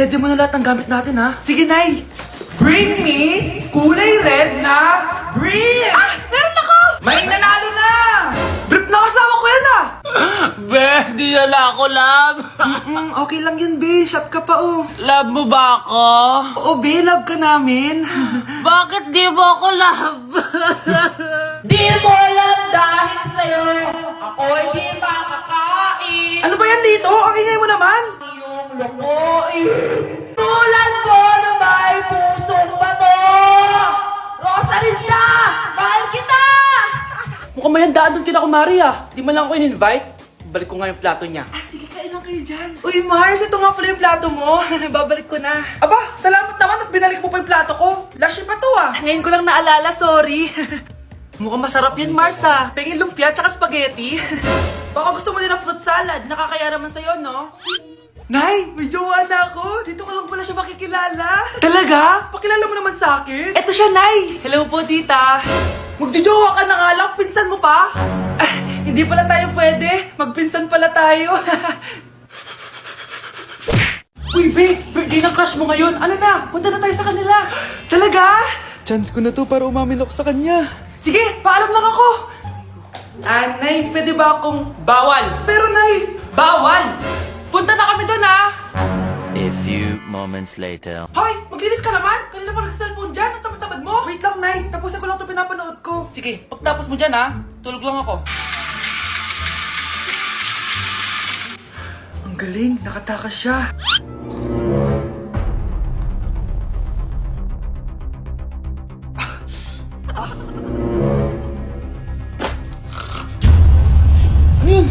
I-ready mo na lahat ng gamit natin, ha? Sige, Nay! Bring me kulay red na brief! Ah! Meron ako! May nanalo na! Brief na kasama ko yan, ah! Be, di na ako, love. Okay lang yan, be. Shop ka pa, oh. Love mo ba ako? Oo, be. Love ka namin. Bakit di mo ako love? Di mo alam dahil sa'yo ako'y di makakain. Ano ba yan, Lito? Ang ingay mo naman. Yung lukuin. Tulad ko na may pusong bato. Rosalinda! Mahal kita! Mukhang may handaan doon kina Kumari, ah. Di man lang ako in-invite. Balik ko nga yung plato niya. Ah, sige, kain lang kayo dyan. Uy, Mars, ito nga pala yung plato mo. Babalik ko na. Aba, salamat naman at binalik mo pa yung plato ko. Last year pa to, ah. Ngayon ko lang naalala, sorry. Mukhang masarap yan, Mars, ah. Pengin lumpia tsaka spaghetti. Baka gusto mo din ng fruit salad. Nakakaya naman sa'yo, no? Nay, may jowa na ako. Dito ka lang pala siya makikilala. Talaga? Pakilala mo naman sa akin. Eto siya, Nay. Hello po, tita. Magjojowa ka na nga lang. Pinsan mo pa? Ah, hindi pala tayo pwede. Magpinsan pala tayo. Uy, babe. Birthday ng crush mo ngayon. Ano na? Punta na tayo sa kanila. Talaga? Chance ko na to para umamin ako sa kanya. Sige, paalam lang ako. Ah, Nay, pwede ba akong bawal? Pero, Nay, bawal! Punta na kami doon, ah! A few moments later. Hoy! Maglinis ka naman! Kanina pa nag-cellphone dyan! Ang tamad-tamad mo! Wait lang, Nay! Tapusin ko lang ito pinapanood ko. Sige, pagtapos mo dyan, ah! Tulog lang ako. Ang galing! Nakatakas siya! Ano yun?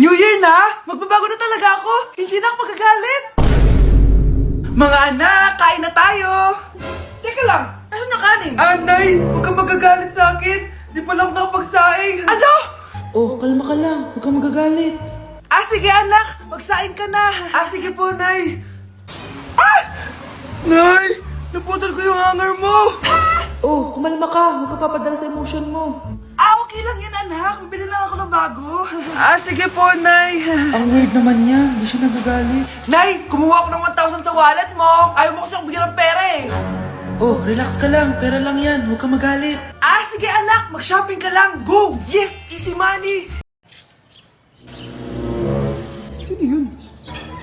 New Year na! Magbabago na talaga ako! Hindi na ako magagalit! Mga anak, kain na tayo! Teka lang, asan yung kanin? Nay! Huwag kang magagalit sa akin! Di pa lang nakapagsaing! Ano? Oh, kalma ka lang. Huwag kang magagalit. Ah, sige anak! Magsaing ka na! Ah, sige po, Nay! Ah! Nay! Naputol ko yung hanger mo! Oh, kumalma ka. Huwag ka papadala sa emotion mo. Ah, okay lang yan, anak. Bibili lang ako ng bago. Ah, sige po, Nay. Ang weird naman niya. Hindi siya nagagalit. Nay, kumuha ako ng 1,000 sa wallet mo. Ayaw mo kasi akong bigyan ng pera eh. Oh, relax ka lang. Pera lang yan. Huwag ka magalit. Ah, sige anak. Mag-shopping ka lang. Go! Yes! Easy money! Sino yun?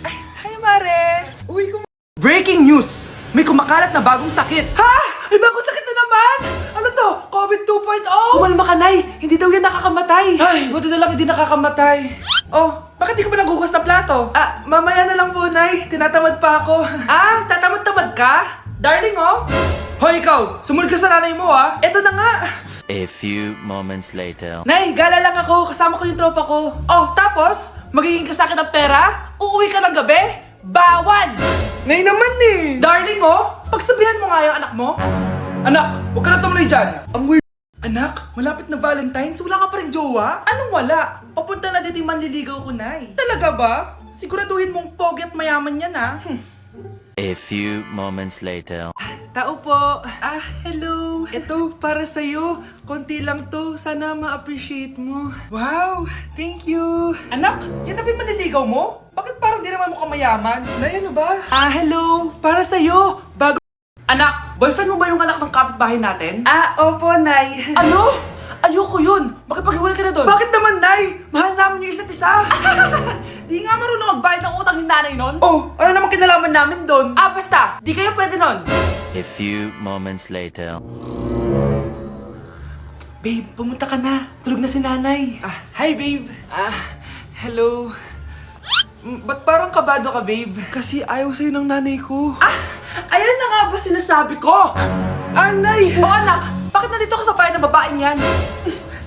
Ay, hi, Mare. Uy, Breaking news! May kumakalat na bagong sakit. Ha? May bagong sakit na naman? Ano to? COVID 2.0? Kumalma ka, Nay. Hindi daw yan nakakamatay. Ay, buti na lang hindi nakakamatay. Oh, bakit di ka pa nagugas ng plato? Ah, mamaya na lang po, Nay. Tinatamad pa ako. Ah, tatamad-tamad ka? Darling, oh. Hoy, ikaw. Sumunod ka sa nanay mo, ah. Eto na nga. A few moments later. Nay, gala lang ako. Kasama ko yung tropa ko. Oh, tapos? Magiging ka sa akin ng pera? Uuwi ka ng gabi? Bawal! Nay naman eh! Darling, oh! Pagsabihan mo nga yung anak mo. Anak, huwag ka na tumuloy dyan. Ang weird. Anak, malapit na Valentine's, wala ka pa rin jowa? Anong wala? Papunta na dito yung manliligaw ko, Nay. Talaga ba? Siguraduhin mong pogi at mayaman yan, ah. A few moments later. Tao po. Ah, hello. Ito, para sa'yo. Konti lang to. Sana ma-appreciate mo. Wow, thank you. Anak, yan na ba yung manliligaw mo? Bakit parang di naman mukhang mayaman? Nay, ano ba? Ah, hello. Para sa'yo. Bago... Anak, boyfriend mo ba yung anak ng kapitbahay natin? Ah, opo, Nay. Ano? Ayoko yun. Makipag-iwalay ka na doon. Bakit naman, Nay? Mahal namin yung isa't isa. Di nga marunong magbayad ng utang yung nanay nun. Oh, ano naman kinalaman namin doon? Ah, basta. Di kayo pwede nun. A few moments later. Babe, pumunta ka na. Tulog na si nanay. Ah, hi, babe. Ah, hello. Ba't parang kabado ka, babe? Kasi ayaw sa'yo ng nanay ko. Ah, ayan na nga ba sinasabi ko? Anay! O anak, bakit nandito ka sa bahay ng babaeng yan?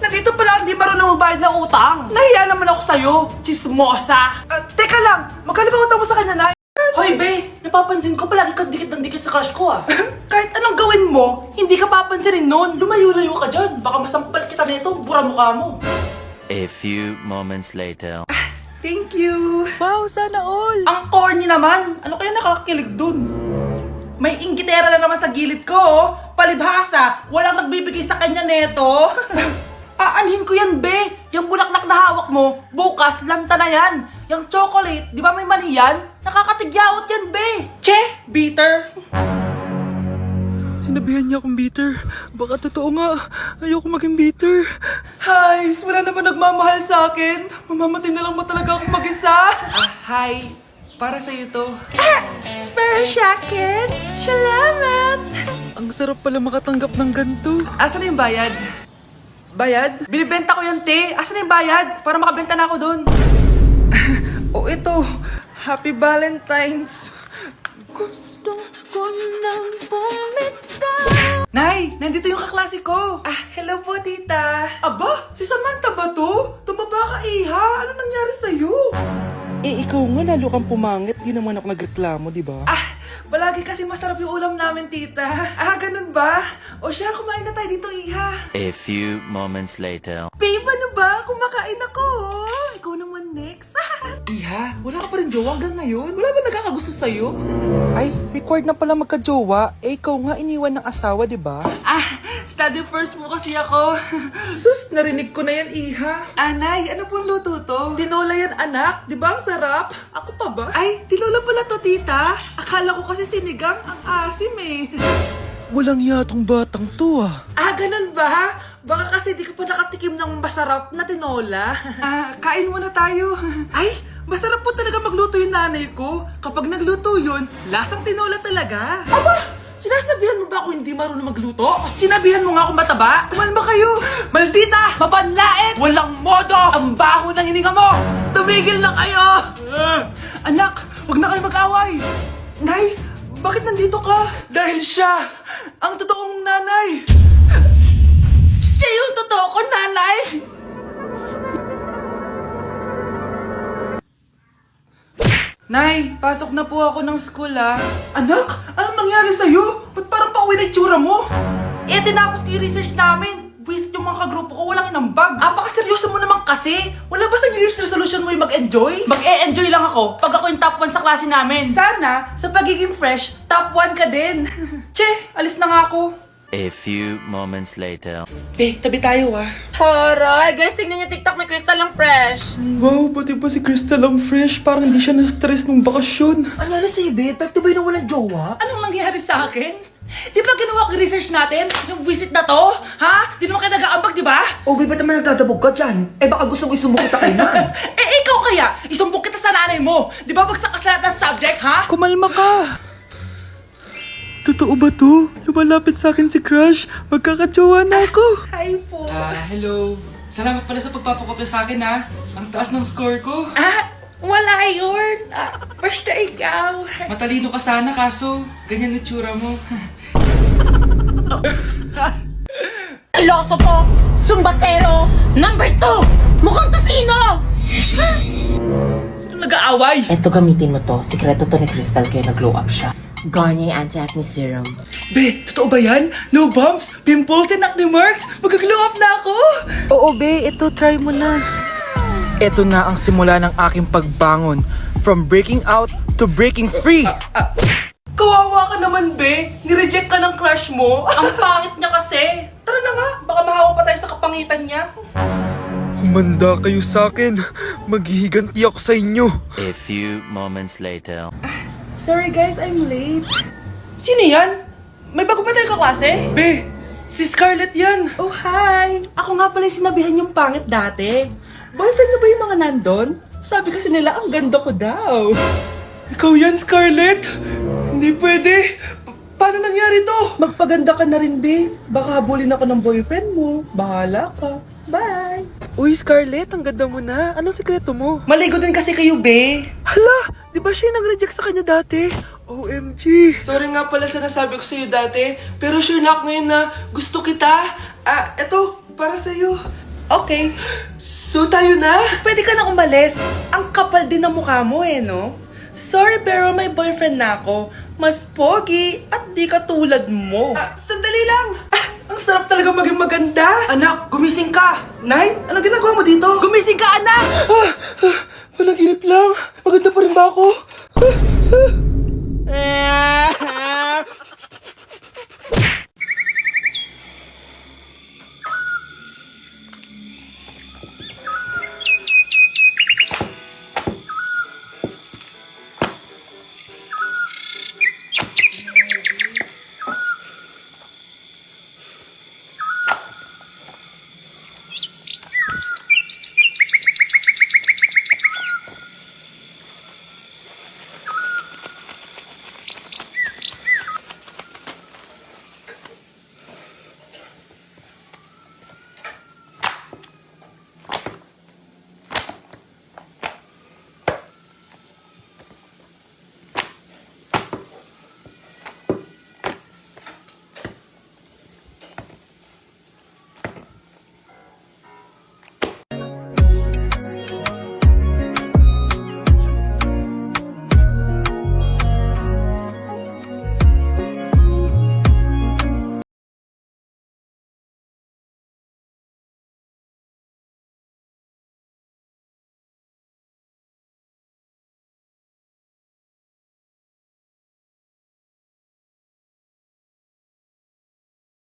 Nandito pala hindi marunong magbayad ng utang. Nahiya naman ako sa'yo, chismosa. Teka lang, magkano ba utang mo sa kanya, Nay? Hoy, be, napapansin ko palagi ka dikit ng dikit sa crush ko, ah. Kahit anong gawin mo, hindi ka papansinin nun. Lumayo-layo ka dyan. Baka masampal kita nito, bura mukha mo. A few moments later. Thank you. Wow, sana all. Ang corny naman. Ano kaya nakakakilig dun? May inggitera na naman sa gilid ko, oh. Palibhasa, walang nagbibigay sa kanya neto. Ah, ang Aanhin ko yan, be! Yung bulaklak na hawak mo, bukas, lanta na yan! Yung chocolate, di ba may mani yan? Nakakatigyawat yan, be! Che! Bitter! Sinabihan niya akong bitter. Baka totoo nga. Ayoko maging bitter. Hi! Wala naman nagmamahal sa akin. Mamamatay na lang ba talaga akong mag-isa? Hi! Para sa'yo to. Para sa akin? Salamat! Ang sarap pala makatanggap ng ganito. Asan na yung bayad? Bayad? Binibenta ko yung te. Asan na yung bayad? Para makabenta na ako doon. Oh, ito. Happy Valentine's. Gusto ko nang bumitaw. Nay, nandito yung kaklase ko. Hello po, tita. Aba, si Samantha ba to? Tumaba ka, iha. Ano nangyari sa'yo? Ikaw nga lalo kang pumangit. Di naman ako nagreklamo, di ba? Palagi kasi masarap yung ulam namin, tita. Ganun ba? O siya, kumain na tayo dito, iha. A few moments later. Babe, ano ba? Kumakain ako. Ikaw naman next. Iha, wala ka pa rin jowa hanggang ngayon? Wala ba nagkakagusto sa'yo? Ay, required na pala magka-jowa. Ikaw nga iniwan ng asawa, di ba? Study first mo kasi ako. Sus, narinig ko na yan, iha. Anay, ano pong luto to? Tinola yan, anak. Di ba ang sarap? Ako pa ba? Ay, tinola pala to, tita. Akala ko kasi sinigang ang asim eh. Walang yatong batang to Ganun ba? Baka kasi di ka pa nakatikim ng masarap na tinola. Kain muna tayo. Ay, masarap po talaga magluto yung nanay ko. Kapag nagluto yun, lasang tinola talaga. Aba! Sinasabihan mo ba ako hindi marunong magluto? Sinabihan mo nga ako mataba? Kumalma kayo! Maldita! Mapanlait! Walang modo! Ang baho ng hininga mo! Tumigil na kayo! Anak, wag na kayo mag-away! Nay, bakit nandito ka? Dahil siya, ang totoong nanay! Siya yung totoo ko, nanay! Nay, pasok na po ako ng school Anak, anong nangyari sa'yo? Ba't parang pauwi na itsura mo? Tinapos ko yung research namin. Visit yung mga kagrupo ko, walang inambag. Apakaseryoso mo naman kasi. Wala ba sa New Year's resolution mo yung mag-enjoy? Mag-e-enjoy lang ako pag ako yung top 1 sa klase namin. Sana, sa pagiging fresh, top 1 ka din. Che, alis na nga ako. A few moments later. Tabi tayo Horay! Guys, tingnan niyo TikTok ni Crystal ang fresh. Wow, pati ba si Crystal ang fresh? Parang hindi siya na-stress nung bakasyon. Ano sa'yo, babe? Pwede ba yung walang jowa? Anong nangyari sa akin? Di ba ginawa ko yung research natin? Yung visit na to? Ha? Di naman kayo nag-aambag, di ba? O, ba't naman nagdadabog ka dyan? Baka gusto mo isumbok kita kay nan. Ikaw kaya? Isumbok kita sa nanay mo. Di ba bagsak ka sa lahat ng subject, ha? Kumalma ka. Totoo ba to? Lumalapit sa akin si Crush. Magkakajowa na ako. Hi po. Hello. Salamat pala sa pagpapakopya sa akin Ang taas ng score ko. Wala yun. Basta ikaw. Matalino ka sana kaso ganyan na tsura mo. Iloso Sumbatero, number 2! Mukhang tosino! Sino nag-aaway? Eto, gamitin mo to. Sikreto to ni Crystal kaya nag-glow up siya. Garnier Anti-Acne Serum. Be, totoo ba yan? No bumps, pimples, and acne marks? Mag-glow up na ako! Oo, be. Ito, try mo na. Ito na ang simula ng aking pagbangon. From breaking out to breaking free. Kawawa ka naman, be. Nireject ka ng crush mo. Ang pangit niya kasi. Tara na nga, baka mahawa pa tayo sa kapangitan niya. Humanda kayo sa akin. Maghihiganti ako sa inyo. A few moments later. Sorry guys, I'm late. Sino yan? May bago ba tayong kaklase? Be, si Scarlett yan. Oh, hi. Ako nga pala yung sinabihan yung pangit dati. Boyfriend na ba yung mga nandun? Sabi kasi nila, ang ganda ko daw. Ikaw yan, Scarlett? Hindi pwede. Paano nangyari to? Magpaganda ka na rin, be. Baka habulin ako ng boyfriend mo. Bahala ka. Bye. Uy, Scarlett, ang ganda mo na. Anong sikreto mo? Maligo din kasi kayo, be. Hala, di ba siya yung nag-reject sa kanya dati? OMG. Sorry nga pala sa nasabi ko sa'yo dati, pero sure na ako ngayon na gusto kita. Eto, para sa'yo. Okay. So tayo na? Pwede ka na umalis. Ang kapal din ng mukha mo no? Sorry pero may boyfriend na ako. Mas pogi at di katulad mo. Sandali lang. Ang sarap talaga maging maganda. Anak, gumising ka. Nay, ano ginagawa mo dito? Gumising ka, anak! Panaginip lang. Maganda pa rin ba ako?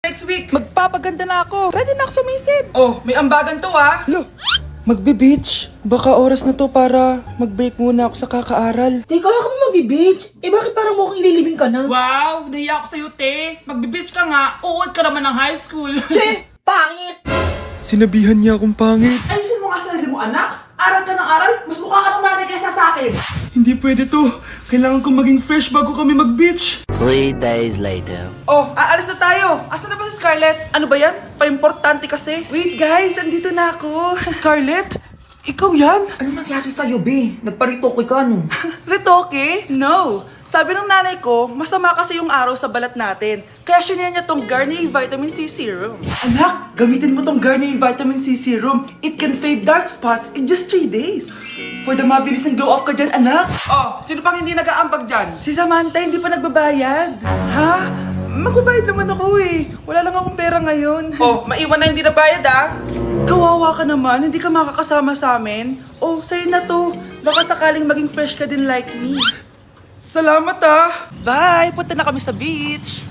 Next week. Magpapaganda na ako. Ready na ako sumisid. Oh, may ambagan to ah. Lo, magbe-beach. Baka oras na to para mag-break muna ako sa kakaaral. Teka, ka mo magbi-beach? Eh bakit parang mukhang ililibing ka na? Wow, nahiya ako sa'yo, te. Magbe-beach ka nga. Uod ka naman ng high school. Che! Pangit! Sinabihan niya akong pangit. Ayusin mo nga sarili mo, anak. Aral ka ng aral. Mas mukha ka ng nanay kaysa sa akin. Hindi pwede to. Kailangan kong maging fresh bago kami mag-beach. 3 days later. Oh, aalis na tayo. Asan na ba si Scarlett? Ano ba yan? Pa-importante kasi. Wait guys, andito na ako. Scarlett? Ikaw yan? Ano nangyari sa'yo, be? Nagparitoke ka, no? Retoke? No. Sabi ng nanay ko, masama kasi yung araw sa balat natin. Kaya sinaya niya tong Garnier Vitamin C Serum. Anak, gamitin mo tong Garnier Vitamin C Serum. It can fade dark spots in just 3 days. For the mabilis and glow up ka dyan, anak. Oh, sino pang hindi nag-aambag dyan? Si Samantha hindi pa nagbabayad. Ha? Magbabayad naman ako eh. Wala lang akong pera ngayon. Oh, maiwan na hindi nabayad ah. Kawawa ka naman, hindi ka makakasama sa amin. Oh, sa'yo na to. Baka sakaling maging fresh ka din like me. Salamat ah! Bye! Punta na kami sa beach!